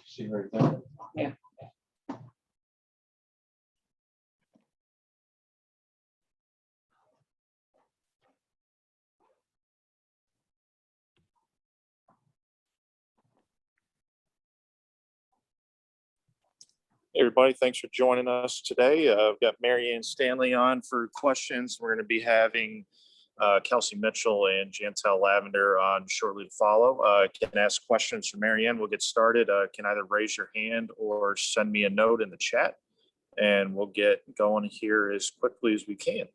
See right there. Yeah. Hey everybody, thanks for joining us today. I've got Mary Ann Stanley on for questions. We're going to be having Kelsey Mitchell and Jantel Lavender on shortly to follow. Can ask questions for Mary Ann. We'll get started. Can either raise your hand or send me a note in the chat, and we'll get going here as quickly as we can.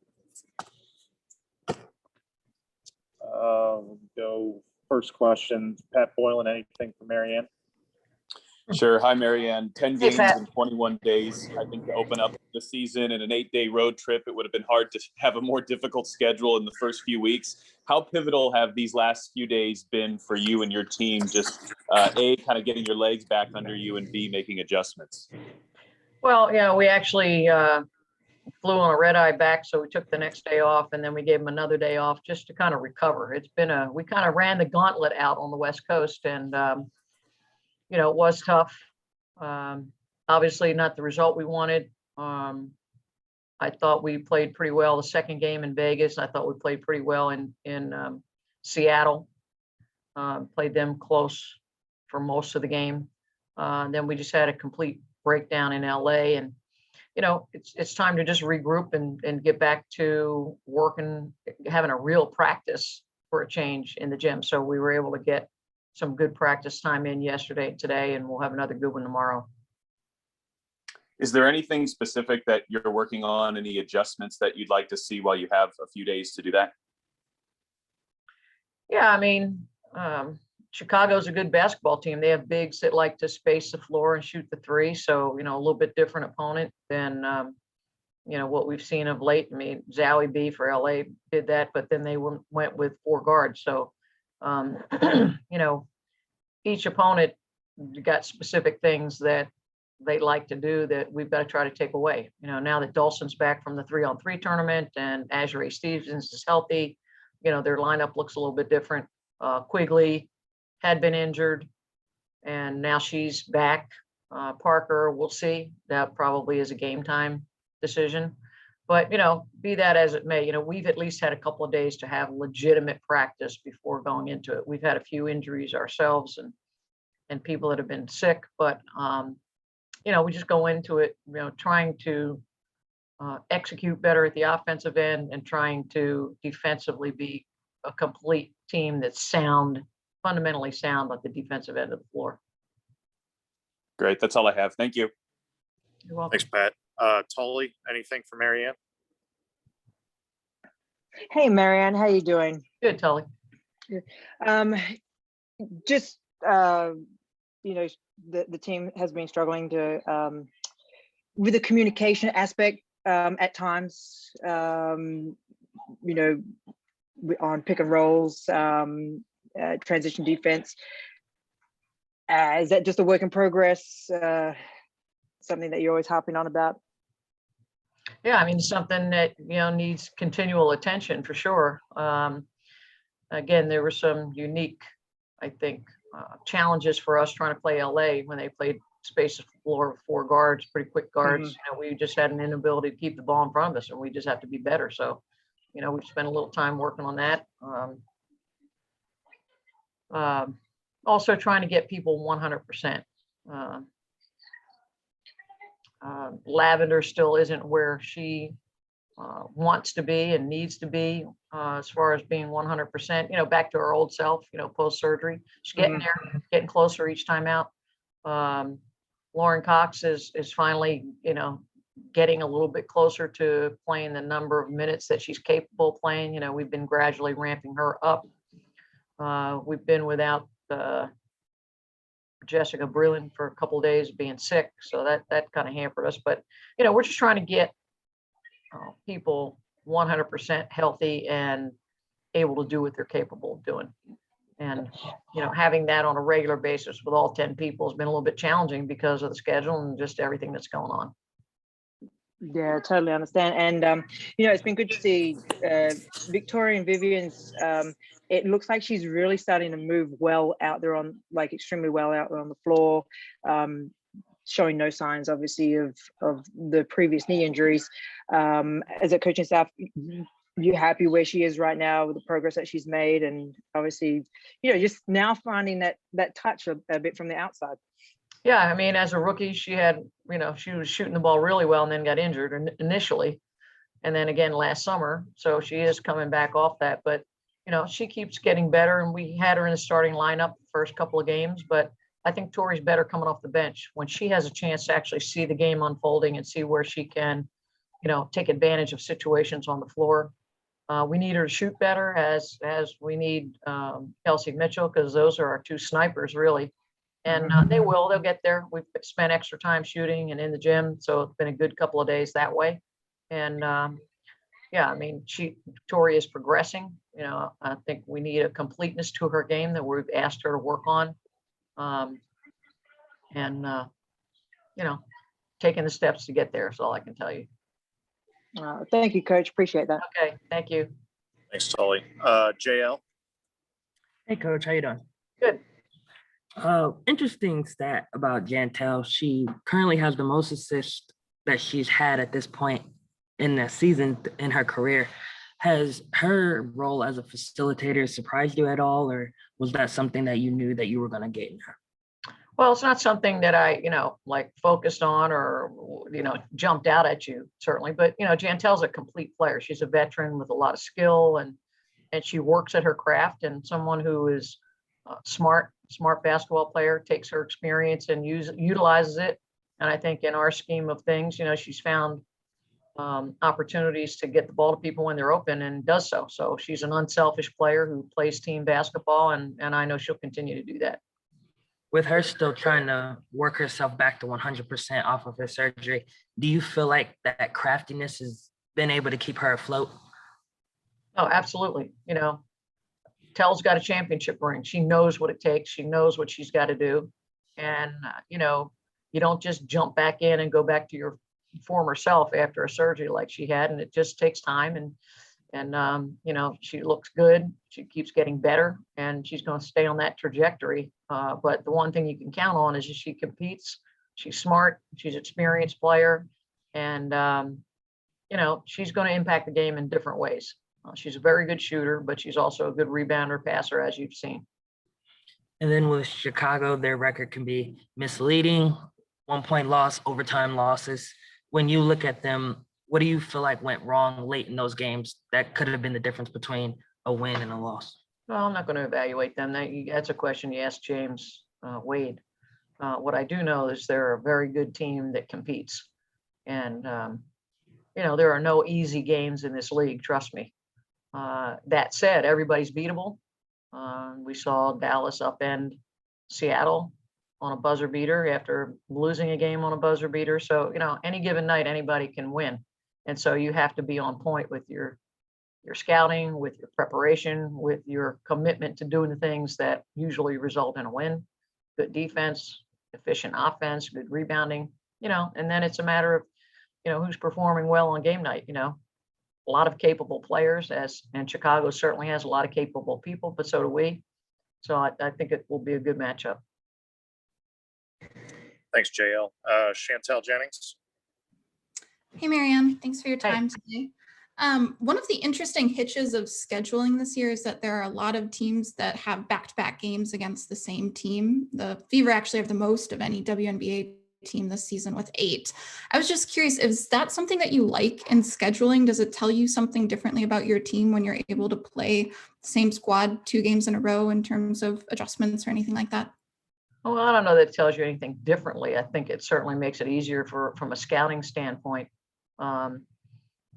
We'll go first question. Pat Boylan, anything for Mary Ann? Sure. Hi, Marianne. 10 Hey, games Pat. in 21 days. I think to open up the season in an 8-day road trip, it would have been hard to have a more difficult schedule in the first few weeks. How pivotal have these last few days been for you and your team? Just A, kind of getting your legs back under you, and B, making adjustments. Well, yeah, we actually flew on a red eye back, so we took the next day off, and then we gave them another day off just to kind of recover. It's been we kind of ran the gauntlet out on the West Coast, and you know, it was tough. Obviously not the result we wanted. I thought we played pretty well the second game in Vegas. I thought we played pretty well in Seattle. Played them close for most of the game. Then we just had a complete breakdown in LA, and you know, it's time to just regroup and get back to working, having a real practice for a change in the gym. So we were able to get some good practice time in yesterday and today, and we'll have another good one tomorrow. Is there anything specific that you're working on, any adjustments that you'd like to see while you have a few days to do that? Yeah, I mean, Chicago's a good basketball team. They have bigs that like to space the floor and shoot the three. So, you know, a little bit different opponent than, you know, what we've seen of late. I mean, Zowie B for LA did that, but then they went with 4 guards. So, you know, each opponent got specific things that they like to do that we've got to try to take away. You know, now that Dawson's back from the 3-on-3 tournament and Azure Stevens is healthy, you know, their lineup looks a little bit different. Quigley had been injured, and now she's back. Parker, we'll see. That probably is a game time decision. But, you know, be that as it may, you know, we've at least had a couple of days to have legitimate practice before going into it. We've had a few injuries ourselves and people that have been sick, but, you know, we just go into it, you know, trying to execute better at the offensive end and trying to defensively be a complete team that's sound, fundamentally sound at the defensive end of the floor. Great. That's all I have. Thank you. You're welcome. Thanks, Pat. Tully, anything for Mary Ann? Hey, Marianne, how you doing? Good, Tully. Just you know, the team has been struggling to with the communication aspect at times. You know, on pick and rolls, transition defense. Is that just a work in progress? Something that you're always harping on about? Yeah, I mean, something that, you know, needs continual attention for sure. Again, there were some unique, I think, challenges for us trying to play LA when they played space the floor with 4 guards, pretty quick guards. You know, we just had an inability to keep the ball in front of us, and we just have to be better. So, you know, we've spent a little time working on that. Also trying to get people 100%. Lavender still isn't where she wants to be and needs to be as far as being 100%, you know, back to her old self, you know, post-surgery. She's getting there, getting closer each time out. Lauren Cox is finally, you know, getting a little bit closer to playing the number of minutes that she's capable of playing. You know, we've been gradually ramping her up. We've been without Jessica Bruin for a couple of days being sick, so that kind of hampered us. But you know, we're just trying to get people 100% healthy and able to do what they're capable of doing. And you know, having that on a regular basis with all 10 people has been a little bit challenging because of the schedule and just everything that's going on. Yeah, totally understand. And you know, it's been good to see Victoria and Vivian's it looks like she's really starting to move well out there on, like, extremely well out there on the floor, showing no signs, obviously, of the previous knee injuries. As a coaching staff, you happy where she is right now with the progress that she's made, and obviously, just now finding that touch a bit from the outside. Yeah, I mean, as a rookie, she had, she was shooting the ball really well and then got injured initially. And then again last summer. So she is coming back off that. But, she keeps getting better. And we had her in the starting lineup the first couple of games. But I think Tori's better coming off the bench when she has a chance to actually see the game unfolding and see where she can, take advantage of situations on the floor. We need her to shoot better as we need Kelsey Mitchell, because those are our two snipers, really. And they'll get there. We've spent extra time shooting and in the gym. So it's been a good couple of days that way. And yeah, I mean, Tori is progressing. I think we need a completeness to her game that we've asked her to work on. Taking the steps to get there is all I can tell you. Thank you, Coach. Appreciate that. Okay, thank you. Thanks, Tully. JL? Hey, Coach, how you doing? Good. Interesting stat about Jantel. She currently has the most assists that she's had at this point in the season in her career. Has her role as a facilitator surprised you at all, or was that something that you knew that you were going to get in her? Well, it's not something that I, focused on or, jumped out at you, certainly. But, Jantel's a complete player. She's a veteran with a lot of skill, and she works at her craft, and someone who is smart basketball player, takes her experience and utilizes it. And I think in our scheme of things, she's found opportunities to get the ball to people when they're open and does so. So she's an unselfish player who plays team basketball, and I know she'll continue to do that. With her still trying to work herself back to 100% off of her surgery, do you feel like that craftiness has been able to keep her afloat? Oh, absolutely. Tell's got a championship ring. She knows what it takes. She knows what she's got to do. And, you don't just jump back in and go back to your former self after a surgery like she had. And it just takes time. And she looks good. She keeps getting better, and she's going to stay on that trajectory. But the one thing you can count on is that she competes. She's smart. She's an experienced player. And, she's going to impact the game in different ways. She's a very good shooter, but she's also a good rebounder, passer, as you've seen. And then with Chicago, their record can be misleading, 1-point loss, overtime losses. When you look at them, what do you feel like went wrong late in those games that could have been the difference between a win and a loss? Well, I'm not going to evaluate them. That's a question you ask James Wade. What I do know is they're a very good team that competes. And, there are no easy games in this league, trust me. That said, everybody's beatable. We saw Dallas upend Seattle on a buzzer beater after losing a game on a buzzer beater. So, any given night, anybody can win. And so you have to be on point with your scouting, with your preparation, with your commitment to doing the things that usually result in a win. Good defense, efficient offense, good rebounding, and then it's a matter of, who's performing well on game night. A lot of capable players, and Chicago certainly has a lot of capable people, but so do we. So I think it will be a good matchup. Thanks, JL. Chantel Jennings? Hey, Miriam. Thanks for your Hey. time today. One of the interesting hitches of scheduling this year is that there are a lot of teams that have back-to-back games against the same team. The Fever actually have the most of any WNBA team this season with 8. I was just curious, is that something that you like in scheduling? Does it tell you something differently about your team when you're able to play the same squad 2 games in a row in terms of adjustments or anything like that? Well, I don't know that it tells you anything differently. I think it certainly makes it easier from a scouting standpoint. And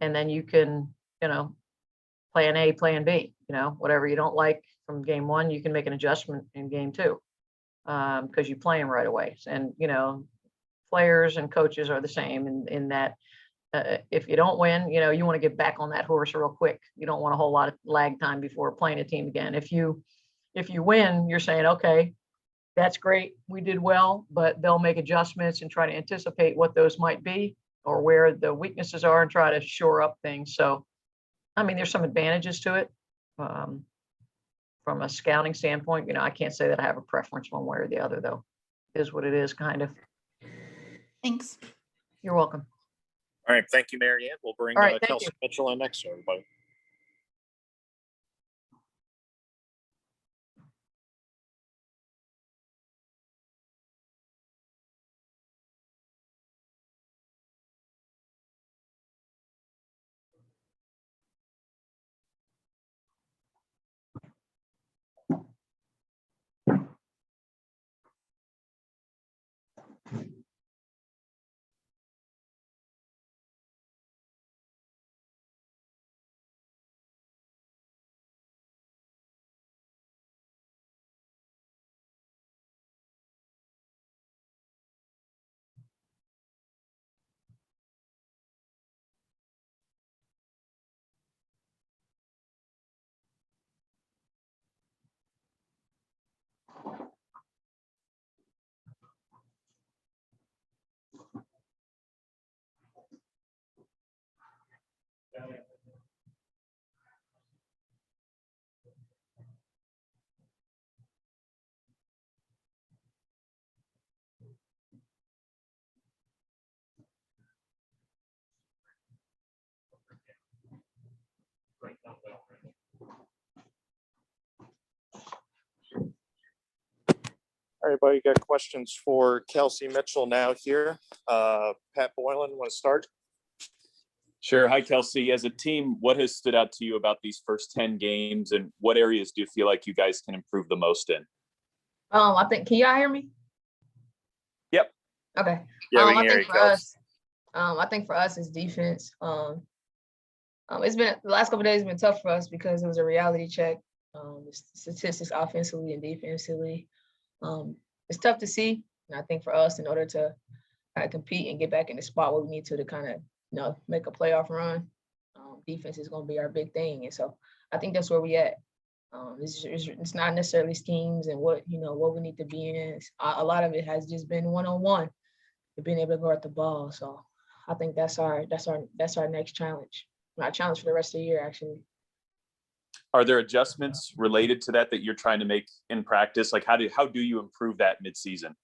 then you can, plan A, plan B, whatever you don't like from game 1, you can make an adjustment in game 2 because you play them right away. And, players and coaches are the same in that if you don't win, you want to get back on that horse real quick. You don't want a whole lot of lag time before playing a team again. If you win, you're saying, okay, that's great. We did well, but they'll make adjustments and try to anticipate what those might be or where the weaknesses are and try to shore up things. So, I mean, there's some advantages to it. from a scouting standpoint, I can't say that I have a preference one way or the other, though. It is what it is, kind of. Thanks. You're welcome. All right, thank you, Mary Ann. We'll bring All right, thank Kelsey you. Mitchell in next, everybody. Everybody got questions for Kelsey Mitchell now here. Pat Boylan, want to start? Sure. Hi, Kelsey. As a team, what has stood out to you about these first 10 games, and what areas do you feel like you guys can improve the most in? I think, can y'all hear me? Yep. Okay. Yeah, we I can hear think you, for Kelsey. us, I think for us it's defense. It's been the last couple of days been tough for us because it was a reality check. The statistics offensively and defensively. It's tough to see. And I think for us, in order to kind of compete and get back in the spot where we need to kind of, make a playoff run, defense is going to be our big thing. And so I think that's where we at. It's not necessarily schemes and what we need to be in. A lot of it has just been one-on-one, being able to guard the ball. So I think that's our next challenge. Our challenge for the rest of the year, actually. Are there adjustments related to that you're trying to make in practice? Like how do you improve that midseason?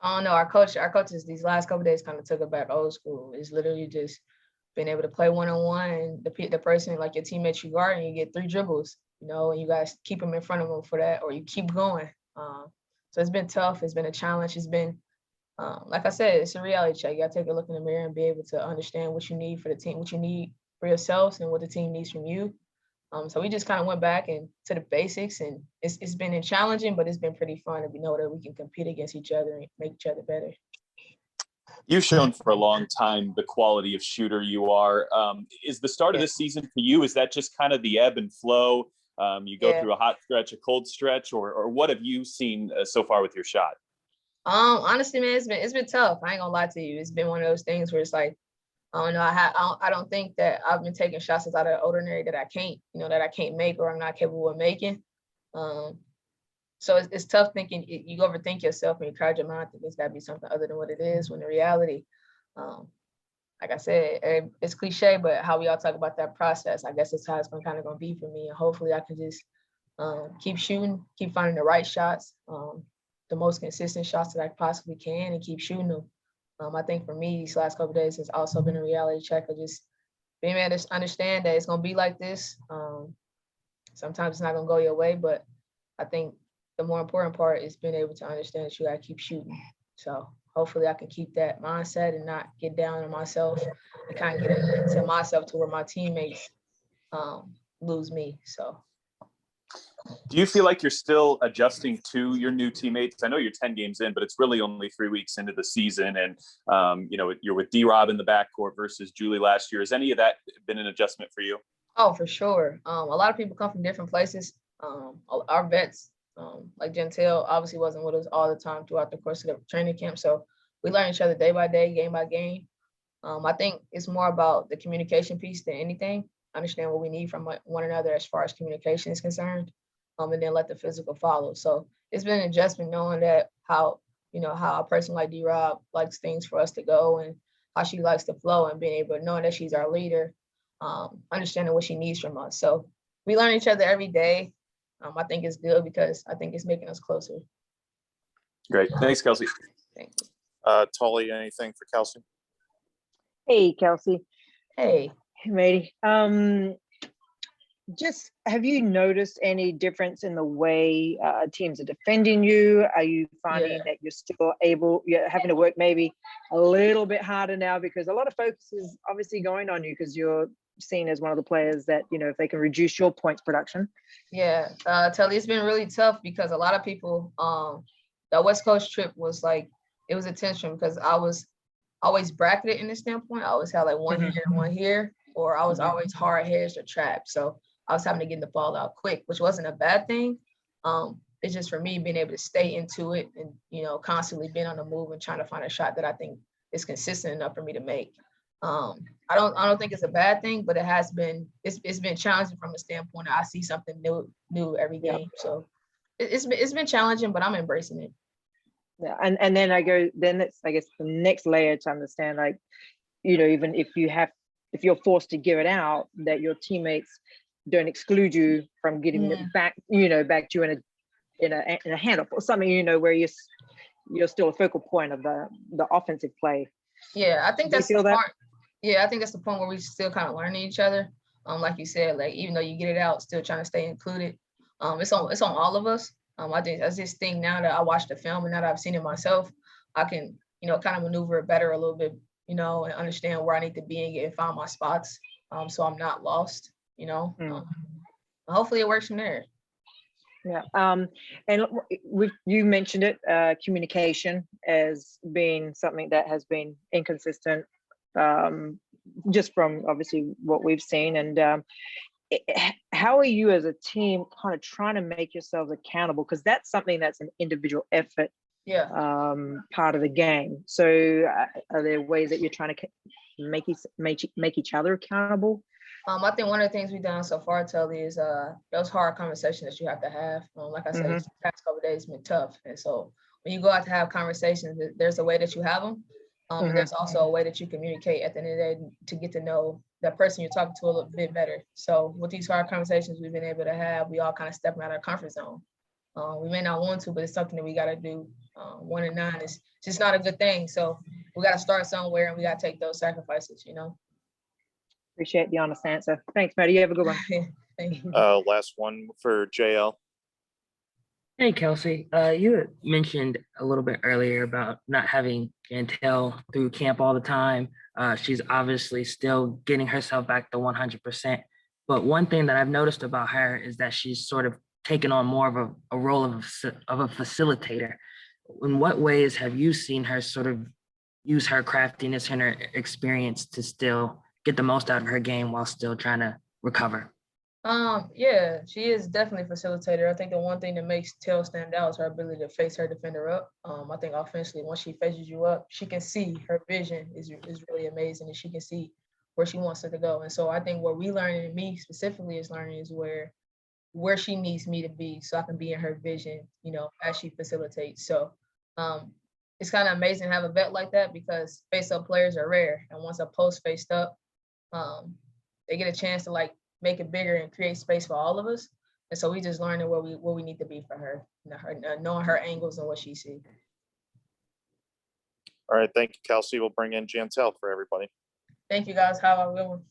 I don't know. Our coaches these last couple of days kind of took it back old school. It's literally just being able to play one-on-one, and the person, like your teammate you guard, and you get 3 dribbles, and you guys keep them in front of them for that, or you keep going. So it's been tough. It's been a challenge. It's been, like I said, it's a reality check. You got to take a look in the mirror and be able to understand what you need for the team, what you need for yourselves, and what the team needs from you. So we just kind of went back and to the basics, and it's been challenging, but it's been pretty fun. And we know that we can compete against each other and make each other better. You've shown for a long time the quality of shooter you are. Is the start of this season for you, is that just kind of the ebb and flow? You go through a hot stretch, a cold stretch, or what have you seen so far with your shot? Honestly, man, it's been tough. I ain't gonna lie to you. It's been one of those things where it's like, I don't know. I don't think that I've been taking shots out of the ordinary that I can't make or I'm not capable of making. So it's tough thinking. You overthink yourself and you crowd your mind. Think it's got to be something other than what it is. When the reality, like I said, it's cliche, but how we all talk about that process, I guess it's how it's going to be for me. And hopefully, I can just keep shooting, keep finding the right shots, the most consistent shots that I possibly can, and keep shooting them. I think for me, these last couple of days has also been a reality check of just being able to understand that it's going to be like this. Sometimes it's not going to go your way, but I think the more important part is being able to understand that you got to keep shooting. So hopefully I can keep that mindset and not get down on myself and kind of get into myself to where my teammates lose me. So. Do you feel like you're still adjusting to your new teammates? I know you're 10 games in, but it's really only 3 weeks into the season. And, you're with D-Rob in the backcourt versus Julie last year. Has any of that been an adjustment for you? Oh, for sure. A lot of people come from different places. Our vets, like Gentile, obviously wasn't with us all the time throughout the course of the training camp. So we learn each other day by day, game by game. I think it's more about the communication piece than anything. Understand what we need from one another as far as communication is concerned. And then let the physical follow. So it's been an adjustment knowing that how a person like D-Rob likes things for us to go and how she likes to flow, and being able to know that she's our leader, understanding what she needs from us. So we learn each other every day. I think it's good because I think it's making us closer. Great. Thanks, Kelsey. Thank you. Tully, anything for Kelsey? Hey, Kelsey. Hey. Hey, matey. Just have you noticed any difference in the way teams are defending you? Are you finding that you're still you're having to work maybe a little bit harder now because a lot of focus is obviously going on you because you're seen as one of the players that, you know, if they can reduce your points production? Yeah, Telly, it's been really tough because a lot of people, the West Coast trip was like, it was a tension because I was always bracketed in this standpoint. I always had like one here and one here, or I was always hard hedged or trapped. So I was having to get the ball out quick, which wasn't a bad thing. It's just for me being able to stay into it and, you know, constantly being on the move and trying to find a shot that I think is consistent enough for me to make. I don't think it's a bad thing, but it's been challenging from a standpoint. I see something new every game. So it's been challenging, but I'm embracing it. Yeah, and then it's, I guess, the next layer to understand, like, you know, even if you're forced to give it out, that your teammates don't exclude you from getting it back, you know, back to you in a handoff or something, you know, where you're still a focal point of the offensive play. Yeah, I think Do you that's feel the that? part. Yeah, I think that's the point where we still kind of learning each other. Like you said, like even though you get it out, still trying to stay included. It's on all of us. I just think now that I watched the film and now that I've seen it myself, I can, you know, kind of maneuver it better a little bit, you know, and understand where I need to be and find my spots. So I'm not lost, you know. Hopefully it works from there. Yeah. And you mentioned it, communication as being something that has been inconsistent, just from obviously what we've seen. And how are you as a team kind of trying to make yourselves accountable? Because that's something that's an individual effort, part of the game. So are there ways that you're trying to make each other accountable? I think one of the things we've done so far, Telly, is those hard conversations that you have to have. Like I said, the past couple of days been tough. And so when you go out to have conversations, there's a way that you have them. And there's also a way that you communicate at the end of the day to get to know that person you're talking to a little bit better. So with these hard conversations we've been able to have, we all kind of stepping out of our comfort zone. We may not want to, but it's something that we got to do. 1 and 9 is just not a good thing. So we got to start somewhere and we got to take those sacrifices, you know. Appreciate the honest answer. Thanks, Maddie. You have a good one. Thank you. Last one for JL. Hey, Kelsey, you had mentioned a little bit earlier about not having Jantel through camp all the time. She's obviously still getting herself back to 100%. But one thing that I've noticed about her is that she's sort of taken on more of a role of a facilitator. In what ways have you seen her sort of use her craftiness and her experience to still get the most out of her game while still trying to recover? Yeah, she is definitely a facilitator. I think the one thing that makes Tail stand out is her ability to face her defender up. I think offensively, once she faces you up, she can see her vision is really amazing, and she can see where she wants her to go. And so I think what we learning, and me specifically is learning, is where she needs me to be so I can be in her vision, you know, as she facilitates. So it's kind of amazing to have a vet like that because face-up players are rare. And once a post faced up, they get a chance to like make it bigger and create space for all of us. And so we just learning where we need to be for her, you know, knowing her angles and what she sees. All right, thank you, Kelsey. We'll bring in Jantel for everybody. Thank you, guys. Have a good one.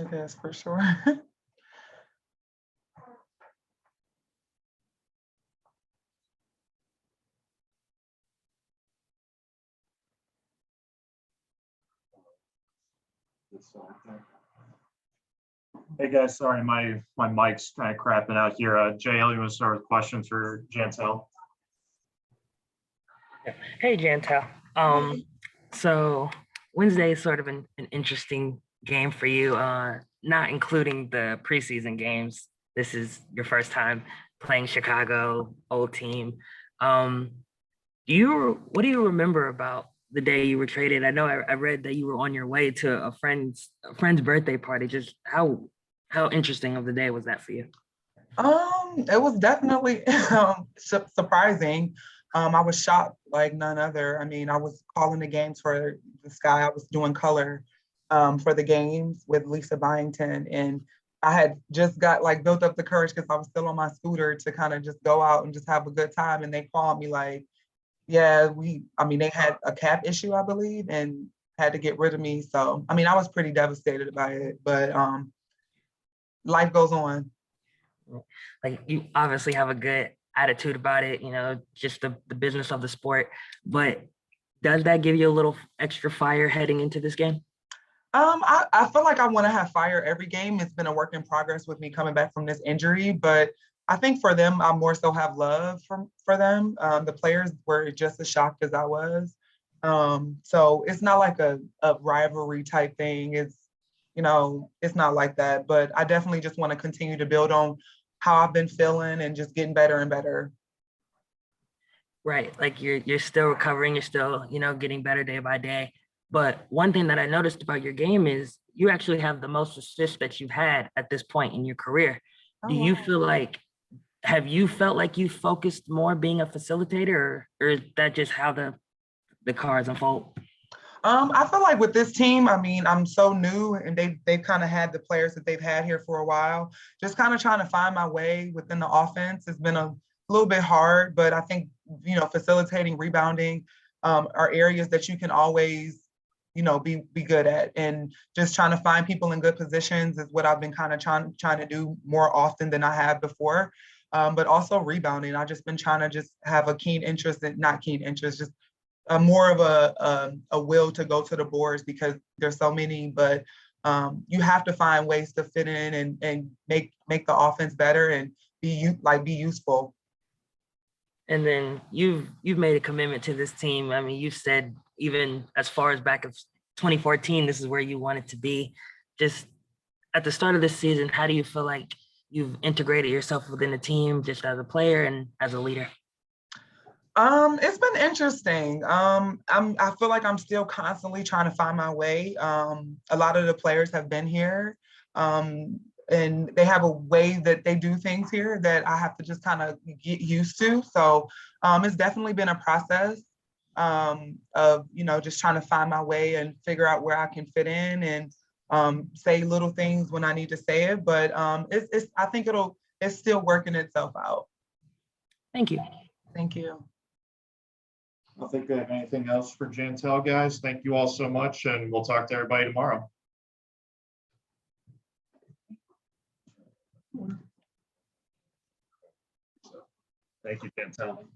It is for sure. Hey guys, sorry, my mic's kind of crapping out here. JL, you want to start with questions for Jantel? Hey, Jantel. So Wednesday is sort of an interesting game for you, not including the preseason games. This is your first time playing Chicago, old team. What do you remember about the day you were traded? I know I read that you were on your way to a friend's birthday party. Just how interesting of the day was that for you? It was definitely surprising. I was shocked like none other. I mean, I was calling the games for the Sky. I was doing color for the games with Lisa Byington, and I had just got like built up the courage because I was still on my scooter to kind of just go out and just have a good time. And they called me like, yeah, I mean, they had a cap issue, I believe, and had to get rid of me. So, I mean, I was pretty devastated by it, but life goes on. Like, you obviously have a good attitude about it, just the business of the sport. But does that give you a little extra fire heading into this game? I feel like I want to have fire every game. It's been a work in progress with me coming back from this injury, but I think for them, I more so have love for them. The players were just as shocked as I was. So it's not like a rivalry type thing. It's not like that, but I definitely just want to continue to build on how I've been feeling and just getting better and better. Right. Like you're still recovering, you're still, getting better day by day. But one thing that I noticed about your game is you actually have the most assists that you've had at this point in your career. Oh, Do you wow. feel like Have you felt like you focused more being a facilitator, or is that just how the cards unfold? I feel like with this team, I mean, I'm so new and they've kind of had the players that they've had here for a while. Just kind of trying to find my way within the offense has been a little bit hard, but I think, facilitating, rebounding are areas that you can always, be good at. And just trying to find people in good positions is what I've been kind of trying to do more often than I have before. But also rebounding. I've just been trying to just have a keen interest in, not keen interest, just more of a will to go to the boards because there's so many, but you have to find ways to fit in and make the offense better and be useful. And then you've made a commitment to this team. I mean, you said even as far as back of 2014, this is where you wanted to be. Just at the start of this season, how do you feel like you've integrated yourself within the team, just as a player and as a leader? It's been interesting. I feel like I'm still constantly trying to find my way. A lot of the players have been here, and they have a way that they do things here that I have to just kind of get used to. So it's definitely been a process of just trying to find my way and figure out where I can fit in and say little things when I need to say it. But I think it's still working itself out. Thank you. Thank you. I don't think we have anything else for Jantel, guys. Thank you all so much, and we'll talk to everybody tomorrow. Thank you, Jantel.